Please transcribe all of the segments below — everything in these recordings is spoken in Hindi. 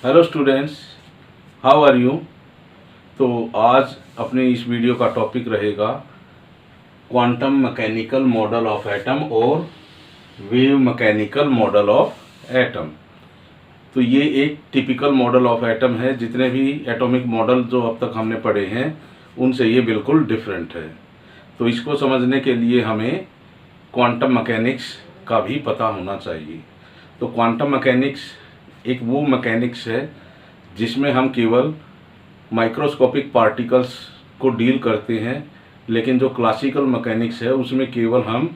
Hello students, how are you. तो आज अपने इस वीडियो का टॉपिक रहेगा quantum mechanical model of atom और wave mechanical model of atom. तो ये एक टिपिकल मॉडल ऑफ एटम है। जितने भी एटॉमिक मॉडल जो अब तक हमने पढ़े हैं उनसे ये बिल्कुल डिफरेंट है। तो इसको समझने के लिए हमें क्वांटम मैकेनिक्स का भी पता होना चाहिए। तो क्वांटम मैकेनिक्स एक वो मैकेनिक्स है जिसमें हम केवल माइक्रोस्कोपिक पार्टिकल्स को डील करते हैं, लेकिन जो क्लासिकल मैकेनिक्स है उसमें केवल हम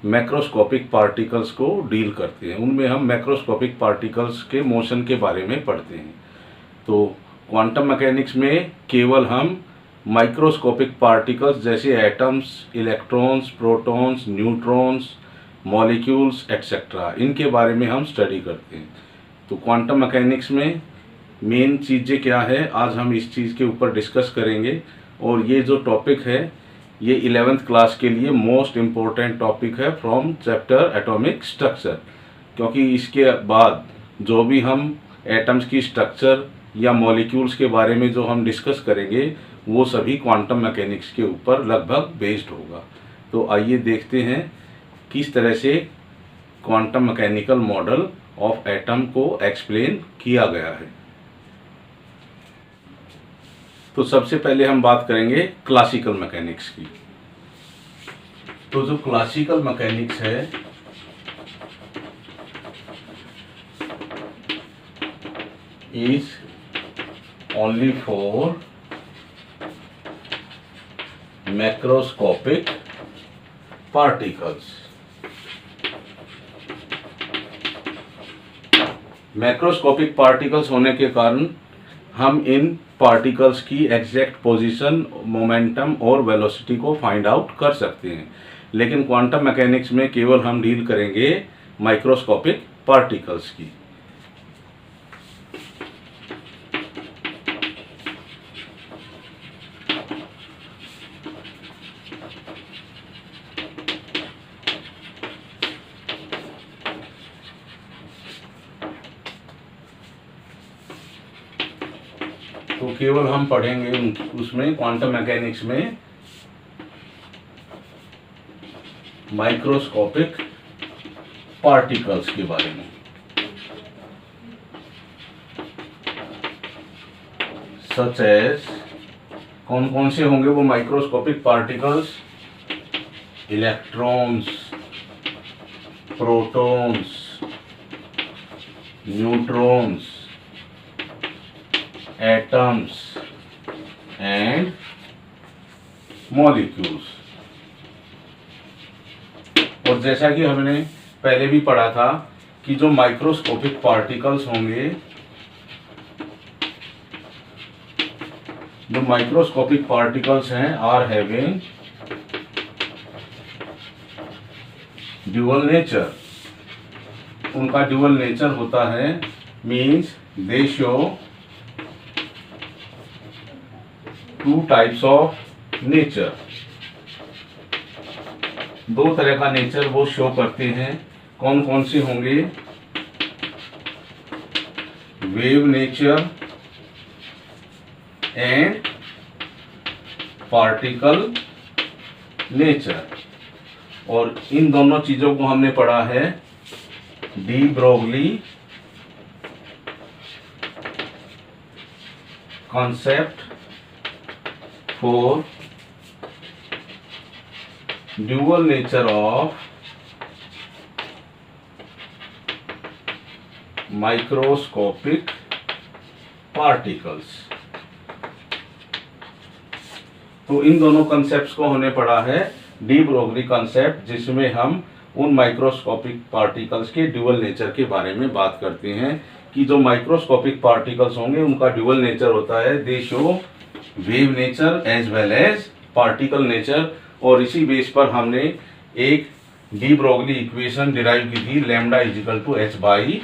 मैक्रोस्कोपिक पार्टिकल्स को डील करते हैं। उनमें हम मैक्रोस्कोपिक पार्टिकल्स के मोशन के बारे में पढ़ते हैं। तो क्वांटम मैकेनिक्स में केवल हम माइक्रोस्कोपिक पार्टिकल्स जैसे atoms, electrons, protons, neutrons, molecules etcetera, इनके बारे में हम स्टडी करते हैं। तो क्वांटम मैकेनिक्स में मेन चीज़ें क्या है, आज हम इस चीज़ के ऊपर डिस्कस करेंगे। और ये जो टॉपिक है ये 11th क्लास के लिए मोस्ट इम्पोर्टेंट टॉपिक है फ्रॉम चैप्टर एटॉमिक स्ट्रक्चर, क्योंकि इसके बाद जो भी हम एटम्स की स्ट्रक्चर या मॉलिक्यूल्स के बारे में जो हम डिस्कस करेंगे वो सभी क्वांटम मैकेनिक्स के ऊपर लगभग बेस्ड होगा। तो आइए देखते हैं किस तरह से quantum mechanical model of atom को एक्सप्लेन किया गया है। तो सबसे पहले हम बात करेंगे क्लासिकल मैकेनिक्स की। तो जो क्लासिकल मैकेनिक्स है is only for macroscopic particles. Macroscopic particles होने के कारण हम इन पार्टिकल्स की एग्जैक्ट पोजीशन, मोमेंटम और वेलोसिटी को फाइंड आउट कर सकते हैं। लेकिन क्वांटम मैकेनिक्स में केवल हम डील करेंगे माइक्रोस्कोपिक पार्टिकल्स की। तो केवल हम पढ़ेंगे उसमें क्वांटम मैकेनिक्स में माइक्रोस्कोपिक पार्टिकल्स के बारे में। सच एज, कौन कौन से होंगे वो microscopic particles? Electrons, protons, neutrons, atoms and molecules. और जैसा कि हमने पहले भी पढ़ा था कि जो माइक्रोस्कोपिक पार्टिकल्स होंगे, जो माइक्रोस्कोपिक पार्टिकल्स हैं आर हैविंग ड्यूअल नेचर। उनका ड्यूअल नेचर होता है, means they show two types of nature. दो तरह का नेचर वो शो करते हैं। कौन कौन से होंगे? Wave nature and particle nature. और इन दोनों चीजों को हमने पढ़ा है de Broglie concept for dual nature of microscopic particles। तो इन दोनों कॉन्सेप्ट्स को हमने पढ़ा है डी ब्रोगली कॉन्सेप्ट, जिसमें हम उन माइक्रोस्कोपिक पार्टिकल्स के ड्यूअल नेचर के बारे में बात करते हैं कि जो माइक्रोस्कोपिक पार्टिकल्स होंगे उनका ड्यूअल नेचर होता है, they show wave nature as well as particle nature. और इसी बेस पर हमने एक डी ब्रोगली इक्वेशन डिराइव की थी, lambda is equal to H by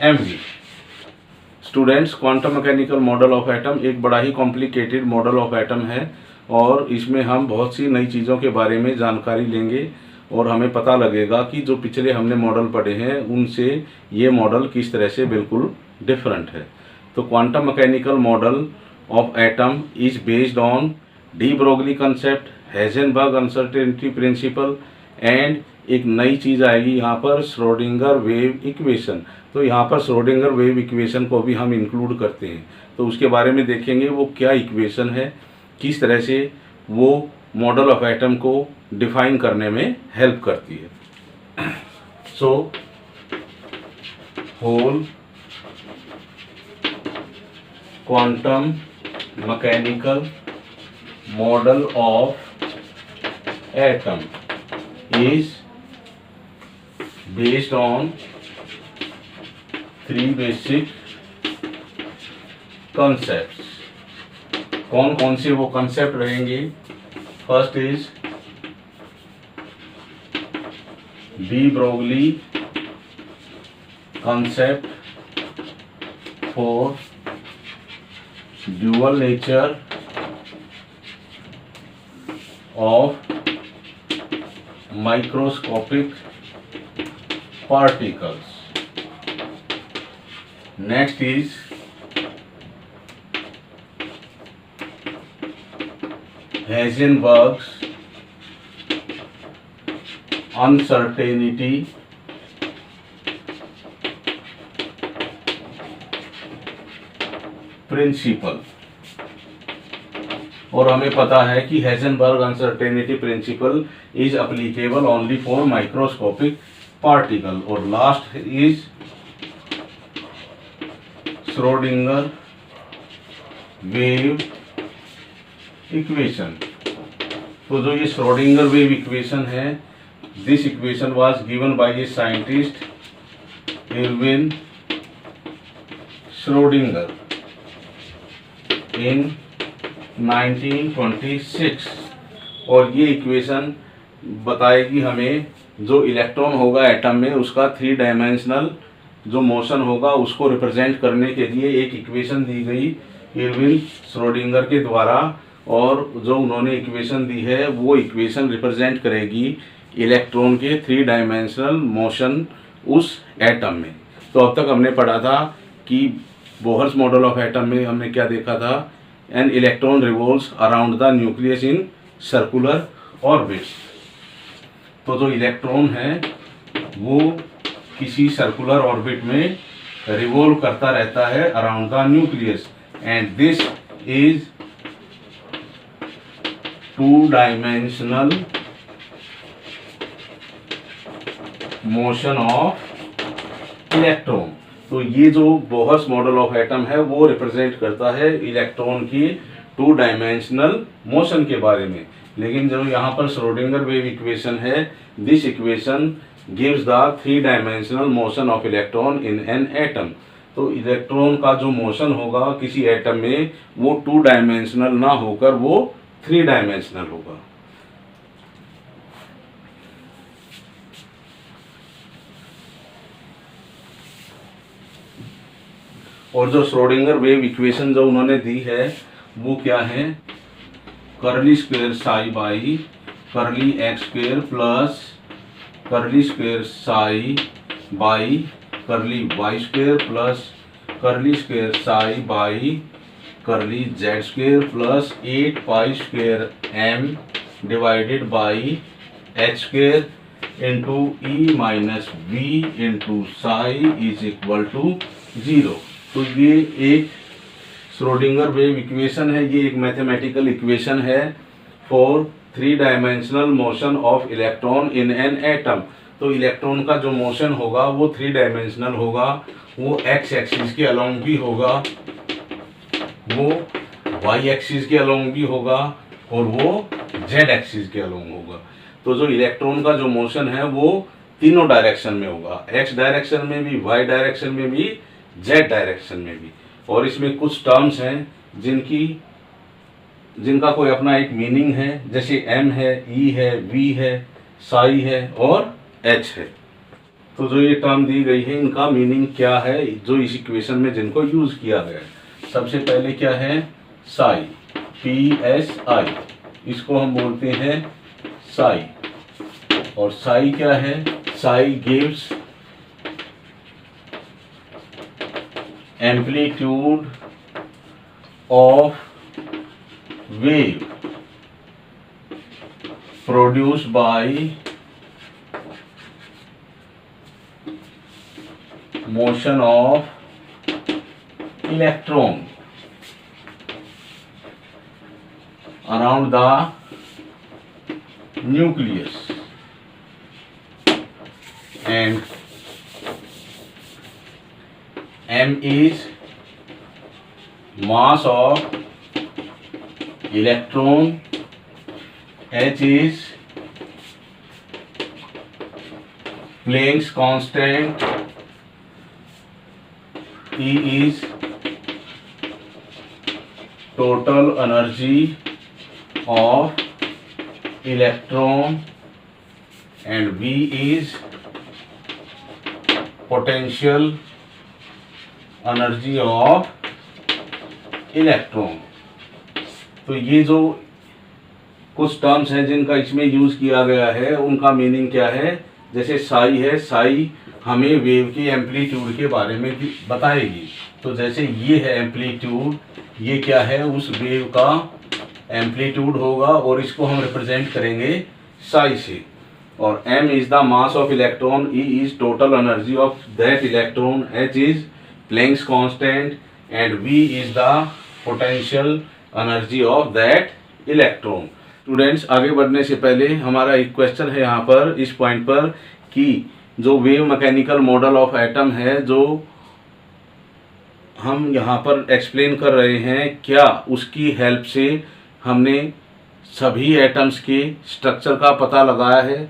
M V. Students, quantum mechanical model of atom एक बड़ा ही कॉम्प्लिकेटेड मॉडल ऑफ एटम है और इसमें हम बहुत सी नई चीज़ों के बारे में जानकारी लेंगे और हमें पता लगेगा कि जो पिछले हमने मॉडल पढ़े हैं उनसे ये मॉडल किस तरह से बिल्कुल डिफरेंट है। तो quantum mechanical model of atom is based on de Broglie concept, Heisenberg uncertainty principle and एक नई चीज़ आएगी यहाँ पर, श्रोडिंगर वेव इक्वेशन। तो यहाँ पर श्रोडिंगर वेव इक्वेशन को भी हम इंक्लूड करते हैं, तो उसके बारे में देखेंगे वो क्या इक्वेशन है, किस तरह से वो मॉडल ऑफ एटम को डिफाइन करने में हेल्प करती है। So whole quantum mechanical model of atom is based on three basic concepts। कौन कौन से वो कंसेप्ट रहेंगे? First is D Broglie concept for dual nature of microscopic particles। Next is Heisenberg's uncertainty principle। और हमें पता है कि Heisenberg uncertainty principle is applicable only for microscopic particle. और last is Schrodinger wave equation. तो जो ये श्रोडिंगर वेव इक्वेशन है, this equation was given by a scientist Erwin Schrodinger in 1926। और ये इक्वेशन बताएगी हमें जो इलेक्ट्रॉन होगा एटम में उसका 3 डायमेंशनल जो मोशन होगा उसको रिप्रेजेंट करने के लिए एक इक्वेशन दी गई एर्विन श्रोडिंगर के द्वारा। और जो उन्होंने इक्वेशन दी है वो इक्वेशन रिप्रेजेंट करेगी इलेक्ट्रॉन के 3 डायमेंशनल मोशन उस एटम में। तो अब तक हमने पढ़ा था कि बोहर्स मॉडल ऑफ एटम में हमने क्या देखा था, an electron revolves around the nucleus in circular orbit. तो जो इलेक्ट्रॉन है वो किसी सर्कुलर ऑर्बिट में रिवॉल्व करता रहता है around the nucleus, and this is 2 dimensional motion of electron. तो ये जो बोहर्स मॉडल ऑफ एटम है वो रिप्रेजेंट करता है इलेक्ट्रॉन की 2 डायमेंशनल मोशन के बारे में। लेकिन जो यहाँ पर श्रोडिंगर वेव इक्वेशन है, this equation gives the 3 dimensional motion of electron in an atom. तो इलेक्ट्रॉन का जो मोशन होगा किसी एटम में वो 2 डायमेंशनल ना होकर वो 3 डायमेंशनल होगा। और जो श्रोडिंगर वेव इक्वेशन जो उन्होंने दी है वो क्या है, curly square psi by curly X square plus curly square psi by curly Y square plus curly square psi by curly Z square plus 8 pi square M divided by H square into E minus V into psi is equal to 0। तो ये एक श्रोडिंगर वेव इक्वेशन है, ये एक मैथमेटिकल इक्वेशन है for 3 dimensional motion of electron in an atom. तो इलेक्ट्रॉन का जो मोशन होगा वो 3 डायमेंशनल होगा, वो एक्स एक्सिस के अलोंग भी होगा, वो वाई एक्सिस के अलोंग भी होगा और वो जेड एक्सिस के अलोंग होगा। तो जो इलेक्ट्रॉन का जो मोशन है वो तीनों डायरेक्शन में होगा, एक्स डायरेक्शन में भी, वाई डायरेक्शन में भी, जेड डायरेक्शन में भी। और इसमें कुछ टर्म्स हैं जिनका कोई अपना एक मीनिंग है, जैसे एम है, ई है, वी है, साई है और एच है। तो जो ये टर्म दी गई है इनका मीनिंग क्या है जो इस इक्वेशन में जिनको यूज किया गया है। सबसे पहले क्या है, साई, PSI, इसको हम बोलते हैं साई। और साई क्या है, Sai gives amplitude of wave produced by motion of electron around the nucleus, and m is mass of electron, h is Planck's constant, E is total energy of electron, and V is potential energy of electron. तो ये जो कुछ टर्म्स हैं जिनका इसमें यूज़ किया गया है उनका मीनिंग क्या है। जैसे साई है, साई हमें वेव के एम्पलीट्यूड के बारे में बताएगी। तो जैसे ये है एम्पलीट्यूड, ये क्या है, उस वेव का एम्पलीट्यूड होगा और इसको हम रिप्रेजेंट करेंगे साई से। और m is the mass of electron, E is total energy of that electron, H is Planck's constant and V is the potential energy of that electron. Students, आगे बढ़ने से पहले हमारा एक क्वेश्चन है यहाँ पर इस पॉइंट पर कि जो wave mechanical model of atom है जो हम यहाँ पर एक्सप्लेन कर रहे हैं, क्या उसकी हेल्प से हमने सभी एटम्स के स्ट्रक्चर का पता लगाया है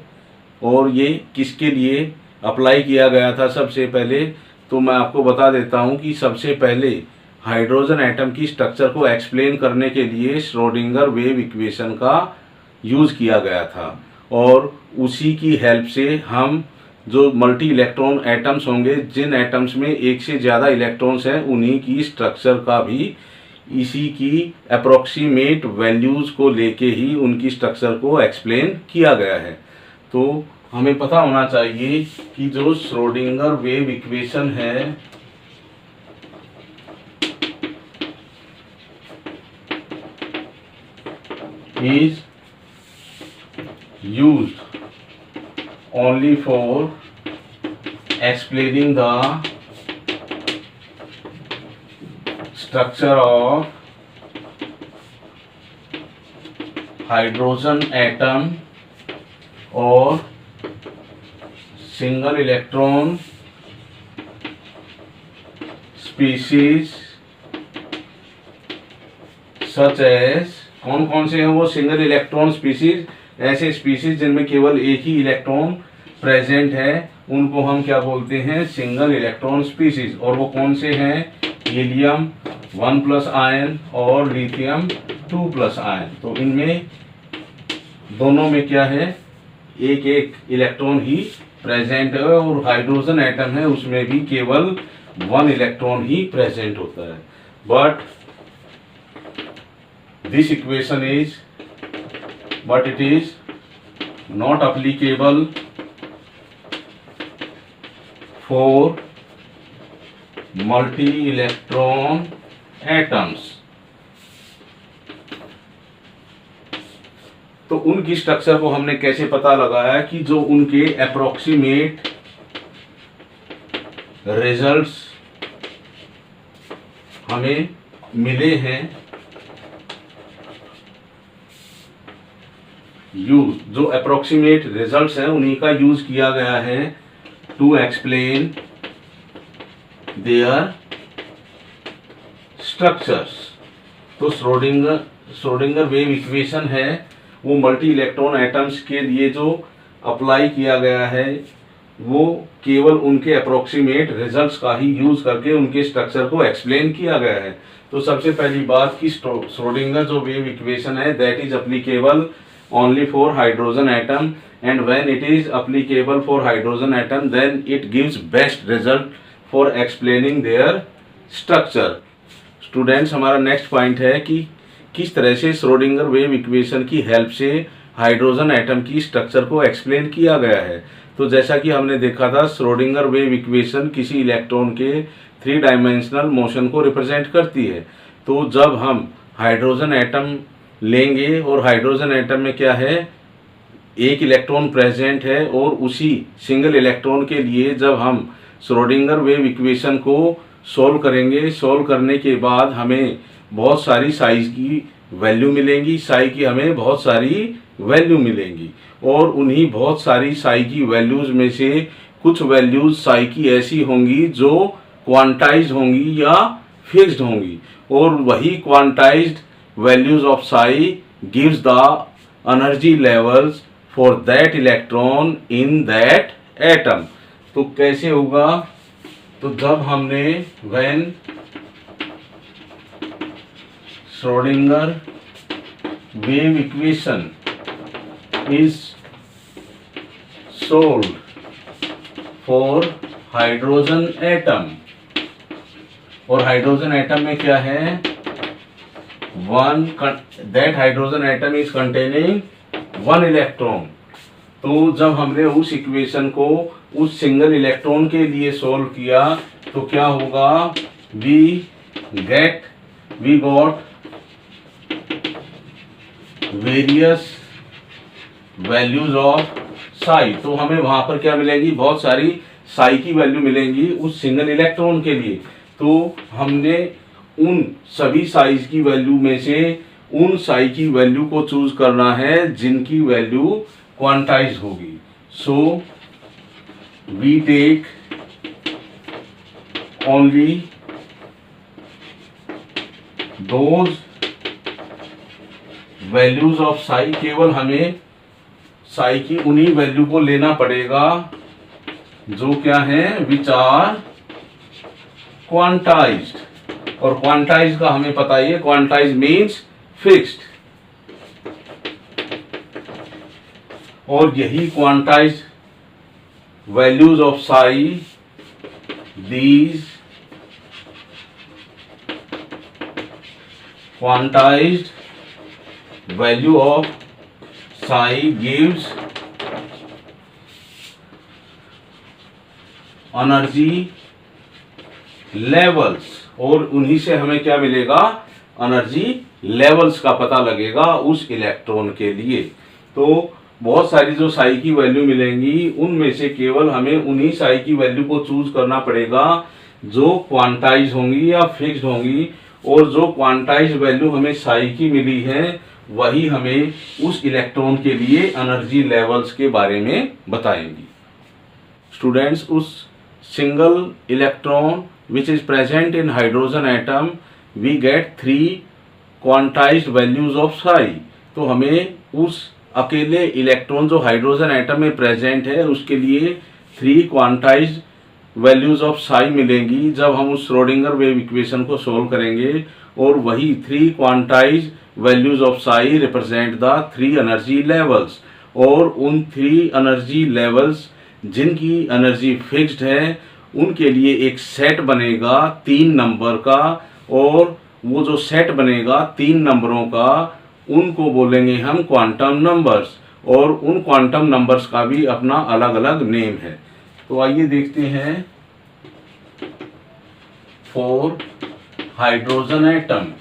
और ये किसके लिए अप्लाई किया गया था। सबसे पहले तो मैं आपको बता देता हूँ कि सबसे पहले हाइड्रोजन एटम की स्ट्रक्चर को एक्सप्लेन करने के लिए श्रोडिंगर वेव इक्वेशन का यूज़ किया गया था और उसी की हेल्प से हम जो मल्टी इलेक्ट्रॉन एटम्स होंगे, जिन एटम्स में एक से ज़्यादा इलेक्ट्रॉन्स हैं, उन्हीं की स्ट्रक्चर का भी इसी की अप्रॉक्सीमेट वैल्यूज़ को लेके ही उनकी स्ट्रक्चर को एक्सप्लेन किया गया है। तो हमें पता होना चाहिए कि जो श्रोडिंगर वेव इक्वेशन है is used only for explaining the structure of hydrogen atom or single electron species such as, कौन कौन से हैं वो सिंगल इलेक्ट्रॉन स्पीसीज, ऐसे स्पीसीज जिनमें केवल एक ही इलेक्ट्रॉन प्रेजेंट है, उनको हम क्या बोलते हैं, सिंगल इलेक्ट्रॉन स्पीसीज। और वो कौन से हैं, हीलियम 1+ आयन और लिथियम 2+ आयन। तो इनमें दोनों में क्या है, एक एक इलेक्ट्रॉन ही प्रेजेंट है और हाइड्रोजन एटम है उसमें भी केवल 1 इलेक्ट्रॉन ही प्रेजेंट होता है। But this equation is, but it is not applicable for multi-electron atoms। तो उनकी स्ट्रक्चर को हमने कैसे पता लगाया कि जो उनके अप्रोक्सीमेट रिजल्ट्स हमें मिले हैं, जो अप्रोक्सीमेट रिजल्ट्स हैं उन्हीं का यूज किया गया है टू एक्सप्लेन देयर स्ट्रक्चर्स। तो श्रोडिंगर वेव इक्वेशन है वो मल्टी इलेक्ट्रॉन एटम्स के लिए जो अप्लाई किया गया है वो केवल उनके अप्रोक्सीमेट रिजल्ट्स का ही यूज करके उनके स्ट्रक्चर को एक्सप्लेन किया गया है। तो सबसे पहली बात कि श्रोडिंगर जो वेव इक्वेशन है that is applicable only for hydrogen atom, and when it is applicable for hydrogen atom then it gives best result for explaining their structure। Students, हमारा नेक्स्ट पॉइंट है कि किस तरह से श्रोडिंगर वेव इक्वेशन की हेल्प से हाइड्रोजन एटम की स्ट्रक्चर को एक्सप्लेन किया गया है। तो जैसा कि हमने देखा था, श्रोडिंगर वेव इक्वेशन किसी इलेक्ट्रॉन के 3 डायमेंशनल मोशन को रिप्रेजेंट करती है। तो जब हम हाइड्रोजन एटम लेंगे और हाइड्रोजन एटम में क्या है, एक इलेक्ट्रॉन प्रेजेंट है, और उसी सिंगल इलेक्ट्रॉन के लिए जब हम श्रोडिंगर वेव इक्वेशन को सॉल्व करेंगे, सॉल्व करने के बाद हमें बहुत सारी साइज की वैल्यू मिलेंगी, साई की हमें बहुत सारी वैल्यू मिलेंगी, और उन्हीं बहुत सारी साई की वैल्यूज में से कुछ वैल्यूज साई की ऐसी होंगी जो क्वांटाइज्ड होंगी या फिक्स्ड होंगी, और वही quantized values of Sai gives the energy levels for that electron in that atom. तो कैसे होगा, तो जब हमने when Schrodinger wave equation is solved for hydrogen atom, और हाइड्रोजन एटम में क्या है, that hydrogen atom is containing 1 electron. तो जब हमने उस इक्वेशन को उस सिंगल इलेक्ट्रॉन के लिए सॉल्व किया तो क्या होगा, we got various values of psi. तो हमें वहां पर क्या मिलेंगी, बहुत सारी साई की वैल्यू मिलेंगी उस सिंगल इलेक्ट्रॉन के लिए। तो हमने उन सभी साइज की वैल्यू में से उन साई की वैल्यू को चूज करना है जिनकी वैल्यू क्वांटाइज होगी। So we take only those values of psi, केवल हमें साई की उन्हीं वैल्यू को लेना पड़ेगा जो क्या है, विच आर क्वांटाइज्ड, और क्वांटाइज का हमें पता ही है, क्वांटाइज मीन्स फिक्स्ड, और यही quantize values of Sai, these quantized value of Sai gives energy levels, और उन्हीं से हमें क्या मिलेगा, एनर्जी लेवल्स का पता लगेगा उस इलेक्ट्रॉन के लिए। तो बहुत सारी जो साई की वैल्यू मिलेंगी उनमें से केवल हमें उन्हीं साई की वैल्यू को चूज करना पड़ेगा जो क्वांटाइज होंगी या फिक्स्ड होंगी, और जो क्वांटाइज वैल्यू हमें साई की मिली है वही हमें उस इलेक्ट्रॉन के लिए एनर्जी लेवल्स के बारे में बताएंगी। स्टूडेंट्स, उस single electron which is present in hydrogen atom we get 3 quantized values of psi। तो हमें उस अकेले इलेक्ट्रॉन जो हाइड्रोजन एटम में प्रेजेंट है उसके लिए 3 क्वांटाइज्ड वैल्यूज ऑफ साई मिलेंगी जब हम उस श्रोडिंगर वेव इक्वेशन को सोल्व करेंगे, और वही 3 quantised values of Sai represent the 3 energy levels, और उन 3 एनर्जी लेवल्स जिनकी एनर्जी फिक्स्ड है उनके लिए एक सेट बनेगा 3 नंबर का, और वो जो सेट बनेगा 3 नंबरों का उनको बोलेंगे हम क्वांटम नंबर्स, और उन क्वांटम नंबर्स का भी अपना अलग अलग नेम है। तो आइए देखते हैं, for hydrogen atom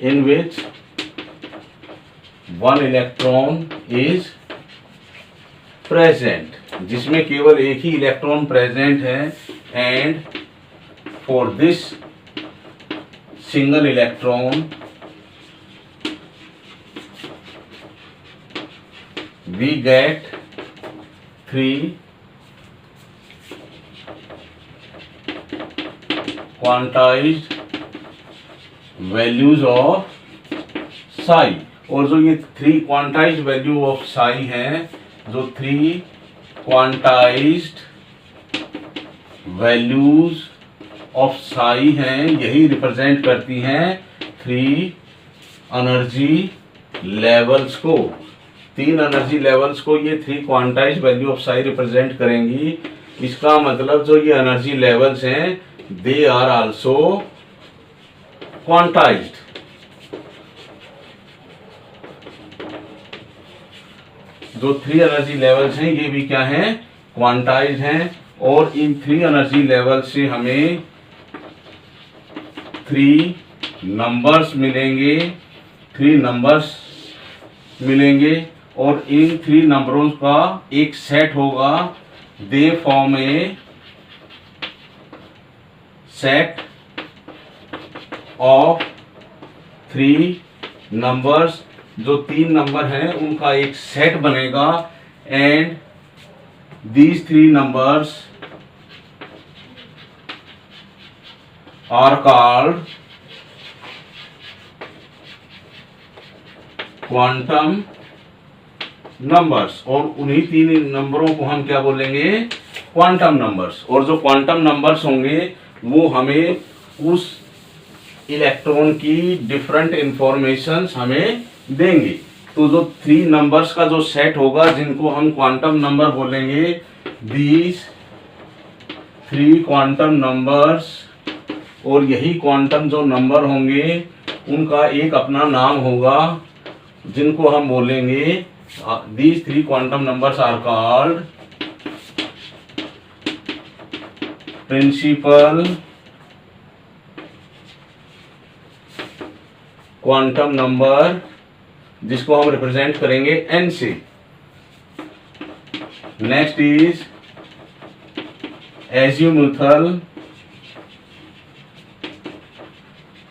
in which 1 electron is present, जिसमें केवल एक ही इलेक्ट्रॉन प्रेजेंट है, and for this single electron we get 3 quantised values of psi, और जो ये 3 क्वांटाइज्ड वैल्यू ऑफ साई हैं, जो 3 क्वांटाइज्ड वैल्यूज ऑफ साई हैं, यही रिप्रेजेंट करती हैं 3 एनर्जी लेवल्स को। 3 एनर्जी लेवल्स को ये 3 quantized value of Sai represent करेंगी। इसका मतलब जो ये एनर्जी लेवल्स हैं दे आर आल्सो क्वांटाइज्ड। जो 3 एनर्जी लेवल्स हैं ये भी क्या हैं, क्वांटाइज्ड हैं, और इन 3 एनर्जी लेवल से हमें 3 नंबर्स मिलेंगे, 3 नंबर्स मिलेंगे और इन 3 नंबरों का एक सेट होगा। They form a set of 3 numbers, जो 3 नंबर हैं उनका एक सेट बनेगा। And these 3 numbers are called quantum numbers, और उन्हीं 3 नंबरों को हम क्या बोलेंगे, क्वांटम नंबर्स। और जो क्वांटम नंबर्स होंगे वो हमें उस इलेक्ट्रॉन की डिफरेंट इंफॉर्मेशंस हमें देंगे। तो जो 3 नंबर्स का जो सेट होगा जिनको हम क्वांटम नंबर बोलेंगे, दीज 3 क्वांटम नंबर्स, और यही क्वांटम जो नंबर होंगे उनका एक अपना नाम होगा जिनको हम बोलेंगे, these 3 quantum numbers are called principal quantum number, जिसको हम रिप्रेजेंट करेंगे n से। Next is azimuthal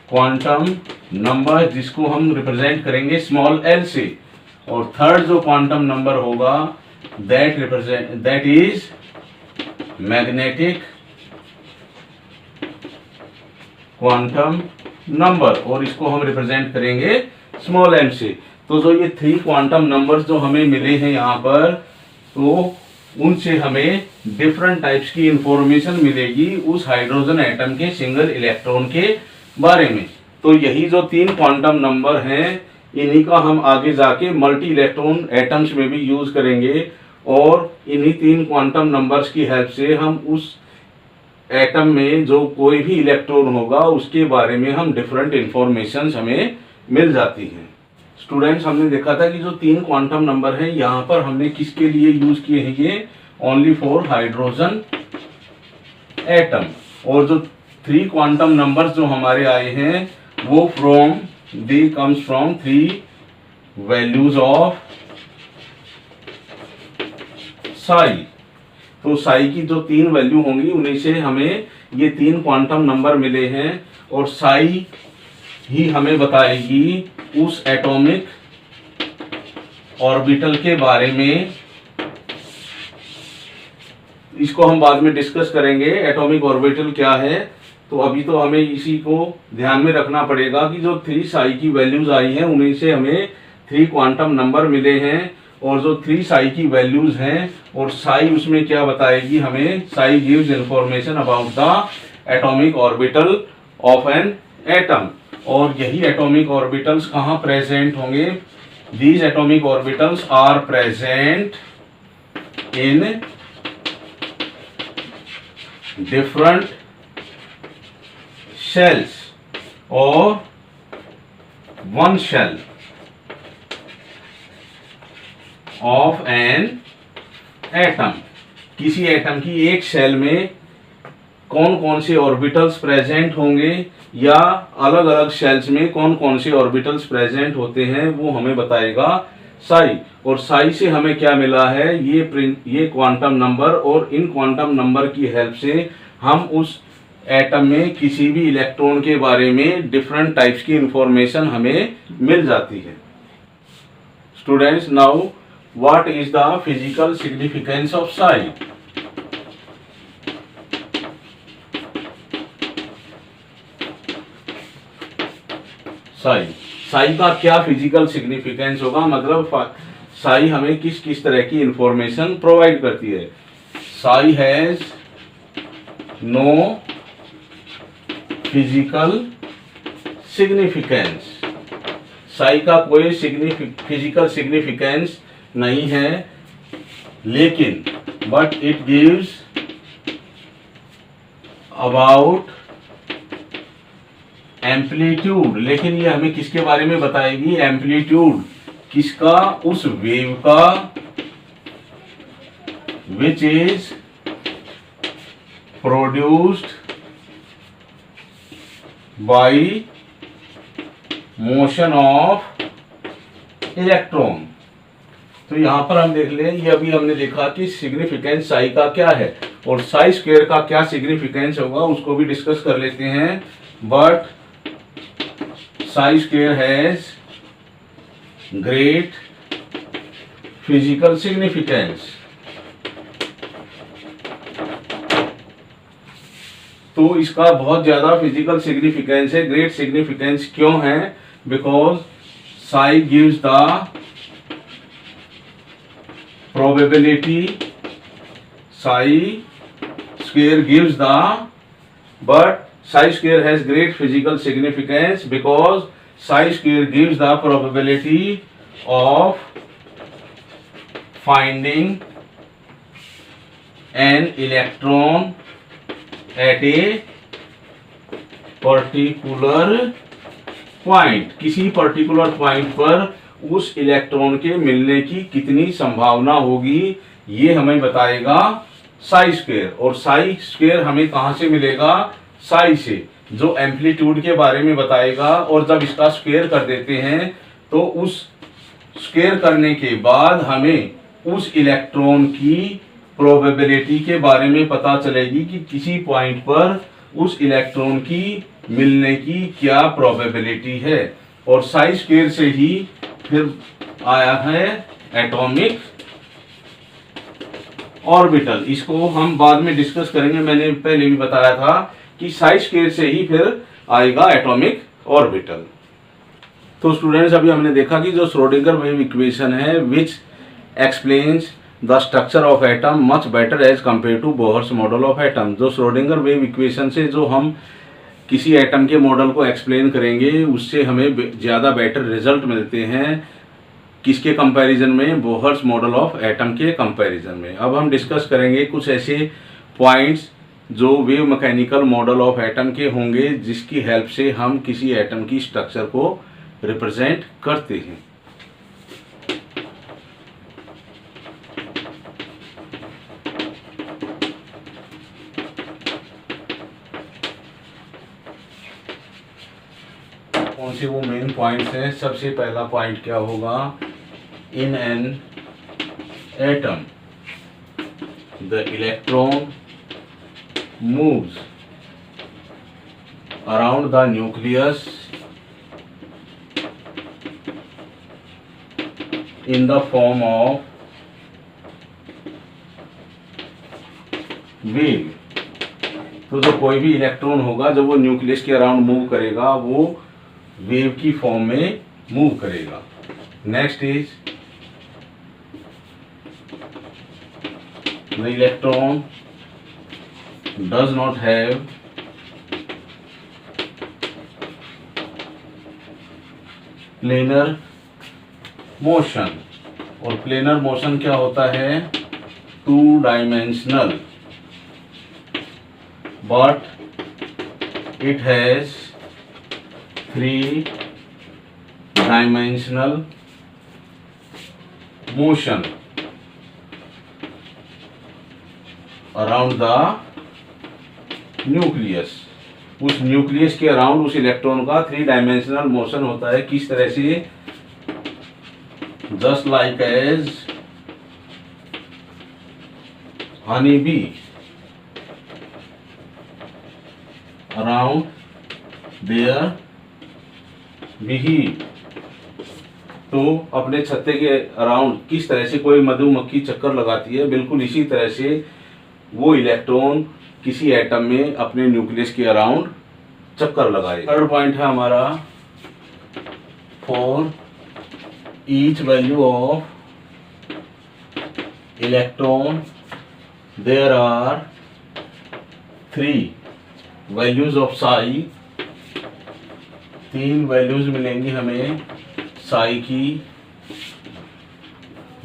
quantum number, जिसको हम रिप्रेजेंट करेंगे स्मॉल l से। और थर्ड जो क्वांटम नंबर होगा that is magnetic quantum number, और इसको हम रिप्रेजेंट करेंगे स्मॉल m से। तो जो ये 3 क्वांटम नंबर्स जो हमें मिले हैं यहाँ पर, तो उनसे हमें डिफरेंट टाइप्स की इंफॉर्मेशन मिलेगी उस हाइड्रोजन एटम के सिंगल इलेक्ट्रॉन के बारे में। तो यही जो 3 क्वांटम नंबर हैं इन्हीं का हम आगे जाके मल्टी इलेक्ट्रॉन एटम्स में भी यूज करेंगे, और इन्हीं 3 क्वांटम नंबर्स की हेल्प से हम उस एटम में जो कोई भी इलेक्ट्रॉन होगा उसके बारे में हम डिफरेंट इंफॉर्मेशन हमें मिल जाती हैं। स्टूडेंट्स, हमने देखा था कि जो 3 क्वांटम नंबर हैं यहाँ पर हमने किसके लिए यूज किए हैं, ये ओनली फॉर हाइड्रोजन एटम। और जो 3 क्वांटम नंबर्स जो हमारे आए हैं वो they comes from 3 values of psi. तो साई की जो 3 वैल्यू होंगी उन्हीं से हमें ये 3 क्वांटम नंबर मिले हैं, और साई ही हमें बताएगी उस एटॉमिक ऑर्बिटल के बारे में। इसको हम बाद में डिस्कस करेंगे एटॉमिक ऑर्बिटल क्या है। तो अभी तो हमें इसी को ध्यान में रखना पड़ेगा कि जो 3 साई की वैल्यूज आई हैं उन्हीं से हमें 3 क्वांटम नंबर मिले हैं, और जो 3 साई की वैल्यूज हैं और साई उसमें क्या बताएगी हमें, psi gives information about the atomic orbital of an atom. और यही एटॉमिक ऑर्बिटल्स कहाँ प्रेजेंट होंगे, these atomic orbitals are present in different shells or one shell of an atom। किसी एटम की एक शेल में कौन कौन से ऑर्बिटल्स प्रेजेंट होंगे या अलग अलग शेल्स में कौन कौन से ऑर्बिटल्स प्रेजेंट होते हैं वो हमें बताएगा साई। और साई से हमें क्या मिला है, ये क्वांटम नंबर, और इन क्वांटम नंबर की हेल्प से हम उस एटम में किसी भी इलेक्ट्रॉन के बारे में डिफरेंट टाइप्स की इंफॉर्मेशन हमें मिल जाती है। Students, now what is the physical significance of Sai. Sai का क्या फिजिकल सिग्निफिकेंस होगा, मतलब साई हमें किस किस तरह की इंफॉर्मेशन प्रोवाइड करती है। Psi has no physical significance, psi का कोई फिजिकल सिग्निफिकेंस नहीं है, लेकिन but it gives about amplitude. लेकिन ये हमें किसके बारे में बताएगी, एम्पलीट्यूड किसका, उस वेव का which is produced by motion of electron. तो यहां पर हम देख लें, ये अभी हमने देखा कि सिग्निफिकेंस साई का क्या है और साई स्क्वायर का क्या सिग्निफिकेंस होगा, उसको भी डिस्कस कर लेते हैं। But Sai square has great physical significance. तो इसका बहुत ज्यादा फिजिकल सिग्निफिकेंस है। ग्रेट सिग्निफिकेंस क्यों है? Because Sai gives the probability, psi square gives the, but psi square has great physical significance because psi square gives the probability of finding an electron at a particular point। किसी पर्टिकुलर पॉइंट पर उस इलेक्ट्रॉन के मिलने की कितनी संभावना होगी, ये हमें बताएगा साई स्क्वायर। और साई स्क्वायर हमें कहां से मिलेगा? साई से, जो एम्पलीट्यूड के बारे में बताएगा। और जब इसका स्क्वायर कर देते हैं तो उस स्क्वायर करने के बाद हमें उस इलेक्ट्रॉन की प्रोबेबिलिटी के बारे में पता चलेगी कि किसी पॉइंट पर उस इलेक्ट्रॉन की मिलने की क्या प्रोबेबिलिटी है। और साई स्क्वायर से ही फिर आया है एटॉमिक ऑर्बिटल। इसको हम बाद में डिस्कस करेंगे। मैंने पहले भी बताया था कि साई स्क्वायर से ही फिर आएगा एटॉमिक ऑर्बिटल। तो स्टूडेंट्स, अभी हमने देखा कि जो श्रोडिंगर वेव इक्वेशन है which explains the structure of atom much better as compare to Bohr's model of atom. जो श्रोडिंगर वेव इक्वेशन से जो हम किसी एटम के मॉडल को एक्सप्लेन करेंगे, उससे हमें ज़्यादा बेटर रिजल्ट मिलते हैं। किसके कंपैरिजन में? बोहर्स मॉडल ऑफ एटम के कंपैरिजन में। अब हम डिस्कस करेंगे कुछ ऐसे पॉइंट्स जो wave mechanical model of atom के होंगे, जिसकी हेल्प से हम किसी एटम की स्ट्रक्चर को रिप्रेजेंट करते हैं। कौन से वो मेन पॉइंट्स हैं? सबसे पहला पॉइंट क्या होगा? In an atom the electron moves around the nucleus in the form of wave. तो जो कोई भी इलेक्ट्रॉन होगा, जब वो न्यूक्लियस के अराउंड मूव करेगा, वो वेव की फॉर्म में मूव करेगा। Next is the electron does not have planar motion. और प्लेनर मोशन क्या होता है? Two dimensional, but it has 3 dimensional motion around the nucleus। उस न्यूक्लियस के अराउंड उस इलेक्ट्रॉन का 3 डायमेंशनल मोशन होता है। किस तरह से? Just like as honey bee around their beehive. तो अपने छत्ते के अराउंड किस तरह से कोई मधुमक्खी चक्कर लगाती है, बिल्कुल इसी तरह से वो इलेक्ट्रॉन किसी एटम में अपने न्यूक्लियस के अराउंड चक्कर लगाए। थर्ड पॉइंट है हमारा, for each value of electron there are 3 values of psi. 3 values मिलेंगी हमें साई की,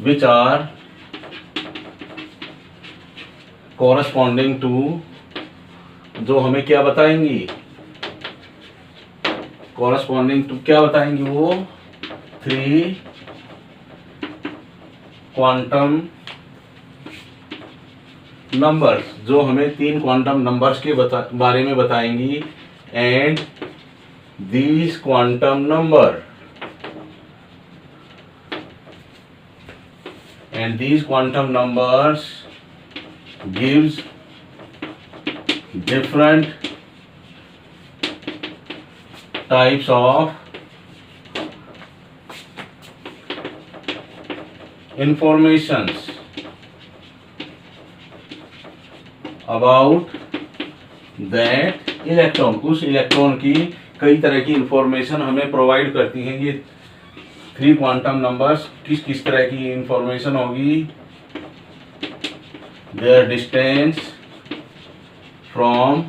विच आर कॉरस्पॉन्डिंग टू, जो हमें क्या बताएंगी? कॉरस्पॉन्डिंग टू क्या बताएंगी? वो 3 क्वांटम नंबर्स जो हमें 3 क्वांटम नंबर्स के बारे में बताएंगी। And these quantum number and these quantum numbers gives different types of informations about that electron. उस इलेक्ट्रॉन की कई तरह की इंफॉर्मेशन हमें प्रोवाइड करती हैं ये 3 क्वांटम नंबर्स। किस किस तरह की इंफॉर्मेशन होगी? देयर डिस्टेंस फ्रॉम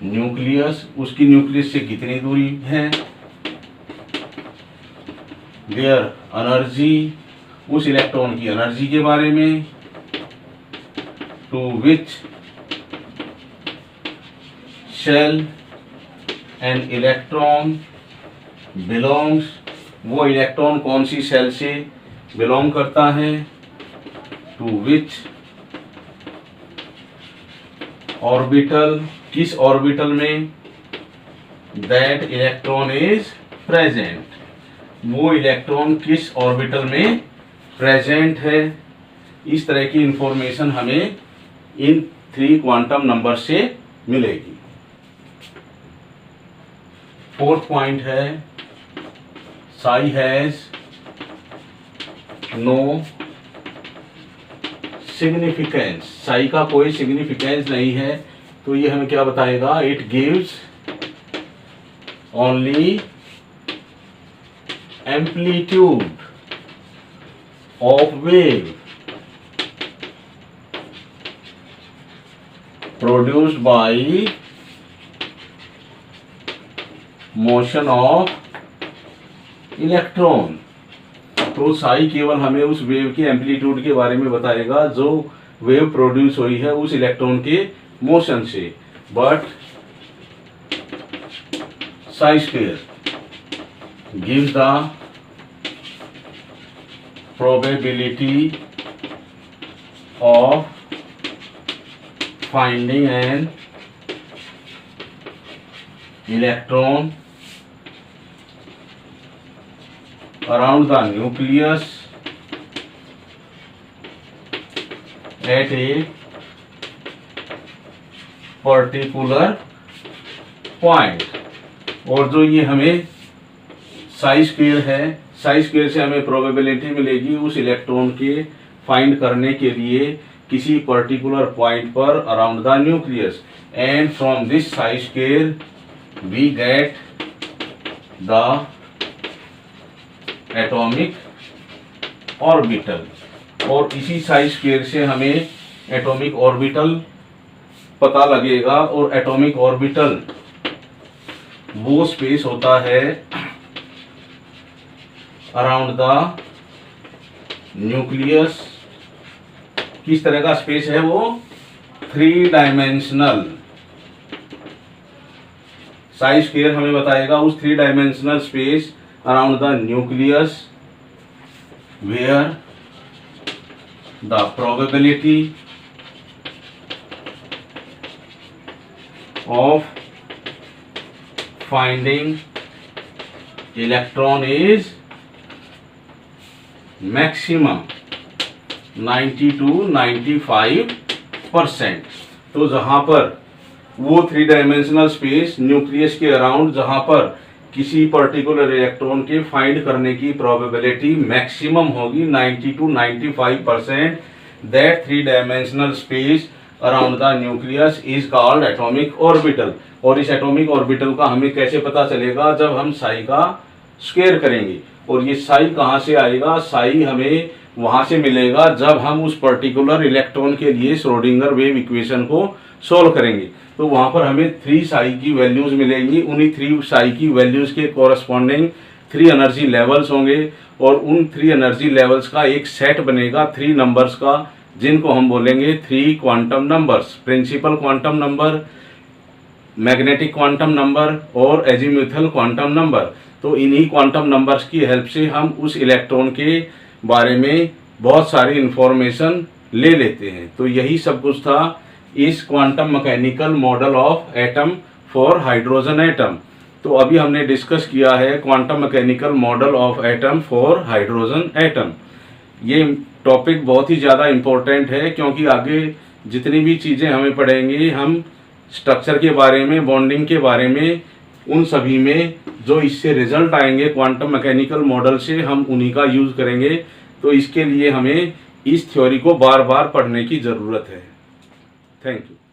न्यूक्लियस, उसकी न्यूक्लियस से कितनी दूरी है। देयर एनर्जी, उस इलेक्ट्रॉन की एनर्जी के बारे में। To which shell an electron belongs, वो इलेक्ट्रॉन कौन सी सेल से बिलोंग करता है। टू विच ऑर्बिटल, किस ऑर्बिटल में दैट इलेक्ट्रॉन इज प्रेजेंट, वो इलेक्ट्रॉन किस ऑर्बिटल में प्रेजेंट है। इस तरह की इंफॉर्मेशन हमें इन 3 क्वांटम नंबर से मिलेगी। 4th पॉइंट है psi has no significance, psi का कोई सिग्निफिकेंस नहीं है। तो ये हमें क्या बताएगा? It gives only amplitude of wave produced by motion of electron. तो साई केवल हमें उस वेव के एम्पलीट्यूड के बारे में बताएगा जो वेव प्रोड्यूस हुई है उस इलेक्ट्रॉन के मोशन से। But Sai square gives the probability of finding an electron around the nucleus at a particular point। और जो ये हमें साई स्क्वायर है, साई स्क्वायर से हमें प्रोबेबिलिटी मिलेगी उस इलेक्ट्रॉन के फाइंड करने के लिए किसी पर्टिकुलर पॉइंट पर around the nucleus. And from this psi square we get the atomic orbital. और इसी साई स्क्वायर से हमें एटॉमिक ऑर्बिटल पता लगेगा। और एटॉमिक ऑर्बिटल वो स्पेस होता है अराउंड द न्यूक्लियस। किस तरह का स्पेस है वो? 3 डायमेंशनल। साई स्क्वायर हमें बताएगा उस 3 dimensional space around the nucleus where the probability of finding electron is maximum 90 to 95%। तो जहां पर वो 3 डायमेंशनल स्पेस न्यूक्लियस के अराउंड जहां पर किसी पर्टिकुलर इलेक्ट्रॉन के फाइंड करने की प्रोबेबिलिटी मैक्सिमम होगी 90 to 95%, that 3 dimensional space around the nucleus is called atomic orbital. और इस एटॉमिक ऑर्बिटल का हमें कैसे पता चलेगा? जब हम साई का स्क्वायर करेंगे। और ये साई कहाँ से आएगा? साई हमें वहां से मिलेगा जब हम उस पर्टिकुलर इलेक्ट्रॉन के लिए श्रोडिंगर वेव इक्वेशन को सोल्व करेंगे। तो वहां पर हमें 3 साई की वैल्यूज मिलेंगी। उन्हीं 3 साई की वैल्यूज के कोरस्पॉन्डिंग 3 एनर्जी लेवल्स होंगे। और उन 3 एनर्जी लेवल्स का एक सेट बनेगा 3 नंबर्स का, जिनको हम बोलेंगे 3 quantum numbers. Principal quantum number, magnetic quantum number और एजीम्यूथल क्वांटम नंबर। तो इन्हीं क्वांटम नंबर्स की हेल्प से हम उस इलेक्ट्रॉन के बारे में बहुत सारी इंफॉर्मेशन ले लेते हैं। तो यही सब कुछ था इस quantum mechanical model of atom for hydrogen atom. तो अभी हमने डिस्कस किया है quantum mechanical model of atom for hydrogen atom. ये टॉपिक बहुत ही ज़्यादा इम्पोर्टेंट है, क्योंकि आगे जितनी भी चीज़ें हमें पढ़ेंगी, हम स्ट्रक्चर के बारे में, बॉन्डिंग के बारे में, उन सभी में जो इससे रिजल्ट आएंगे क्वांटम मैकेनिकल मॉडल से, हम उन्हीं का यूज़ करेंगे। तो इसके लिए हमें इस थ्योरी को बार बार पढ़ने की ज़रूरत है। Thank you.